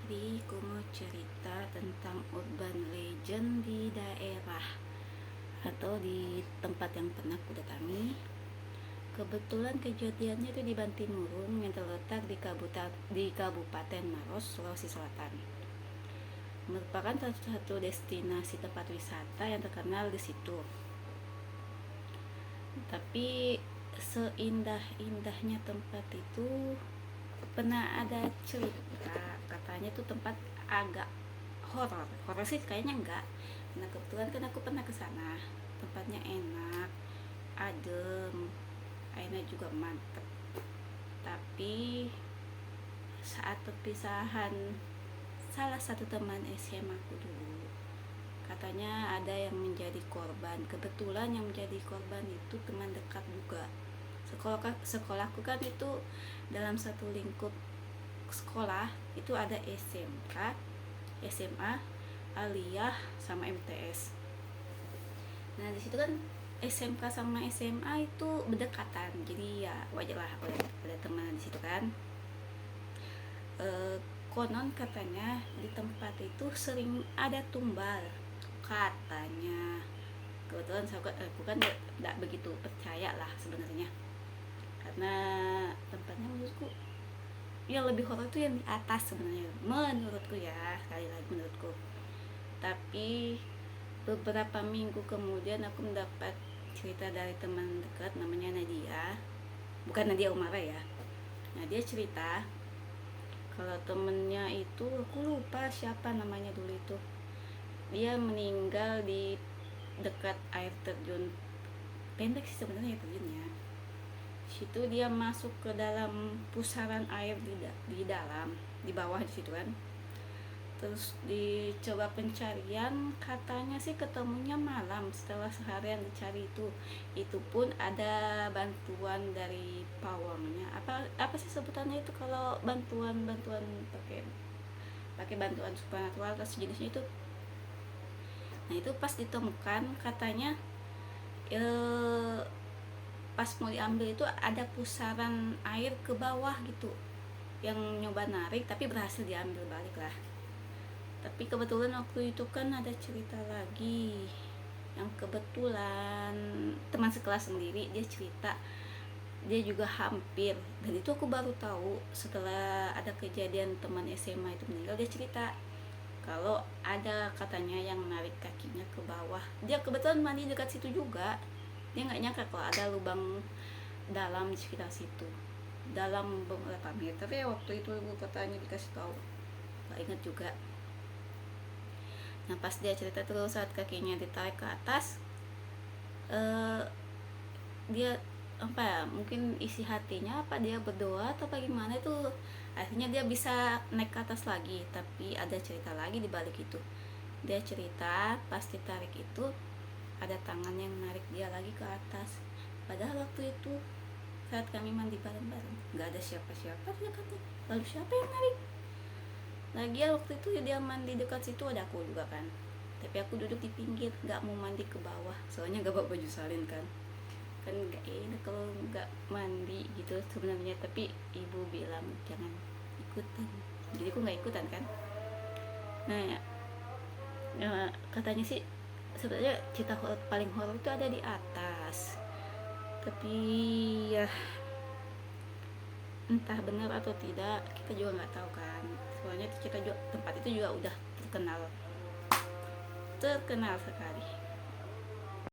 Jadi aku mau cerita tentang urban legend di daerah atau di tempat yang pernah aku datangi. Kebetulan kejadiannya itu di Bantimurung yang terletak di Kabupaten Maros, Sulawesi Selatan. Merupakan salah satu destinasi tempat wisata yang terkenal di situ. Tapi seindah-indahnya tempat itu pernah ada cerita katanya tuh tempat agak horor sih kayaknya enggak. Nah kebetulan kan aku pernah ke sana, tempatnya enak, adem, airnya juga mantep. Tapi saat perpisahan salah satu teman SMA aku dulu, katanya ada yang menjadi korban. Kebetulan yang menjadi korban itu teman dekat juga. Sekolahku kan itu dalam satu lingkup sekolah itu ada SMK, SMA, aliyah sama MTS. Nah di situ kan SMK sama SMA itu berdekatan, jadi ya wajar lah ada teman di situ kan. Konon katanya di tempat itu sering ada tumbal katanya. Kebetulan aku kan tidak begitu percaya lah sebenarnya, karena tempatnya menurutku yang lebih horor itu yang di atas sebenarnya, menurutku ya, sekali lagi menurutku. Tapi beberapa minggu kemudian aku mendapat cerita dari teman dekat namanya Nadia, bukan Nadia Umara ya. Nah dia cerita kalau temennya itu, aku lupa siapa namanya dulu itu, dia meninggal di dekat air terjun. Pendek sih sebenarnya terjunnya. Situ dia masuk ke dalam pusaran air di dalam, di bawah di situ kan. Terus dicoba pencarian, katanya sih ketemunya malam setelah seharian dicari itu pun ada bantuan dari pawangnya. Apa sih sebutannya itu kalau bantuan pakai bantuan supernatural atau sejenisnya itu. Nah itu pas ditemukan katanya pas mau diambil itu ada pusaran air ke bawah gitu yang nyoba narik, tapi berhasil diambil balik lah. Tapi kebetulan waktu itu kan ada cerita lagi yang kebetulan teman sekelas sendiri, dia cerita dia juga hampir, dan itu aku baru tahu setelah ada kejadian teman SMA itu meninggal. Dia cerita kalau ada katanya yang narik kakinya ke bawah. Dia kebetulan mandi dekat situ juga, dia nggak nyangka kalau ada lubang dalam di sekitar situ, dalam beberapa meter ya waktu itu katanya dikasih tahu, nggak inget juga. Nah pas dia cerita terus saat kakinya ditarik ke atas, dia apa ya, mungkin isi hatinya apa dia berdoa atau bagaimana itu, akhirnya dia bisa naik ke atas lagi. Tapi ada cerita lagi di balik itu. Dia cerita pas ditarik itu ada tangan yang narik dia lagi ke atas, padahal waktu itu saat kami mandi bareng-bareng nggak ada siapa-siapa di dekatnya. Lalu siapa yang narik? Lagian waktu itu dia mandi dekat situ ada aku juga kan, tapi aku duduk di pinggir, nggak mau mandi ke bawah soalnya nggak bawa baju salin kan nggak enak kalau nggak mandi gitu sebenarnya. Tapi ibu bilang jangan ikutan, jadi aku nggak ikutan kan. Nah katanya sih sebenarnya cerita paling horor itu ada di atas, tapi ya entah benar atau tidak kita juga nggak tahu kan. Soalnya tempat itu juga udah terkenal sekali.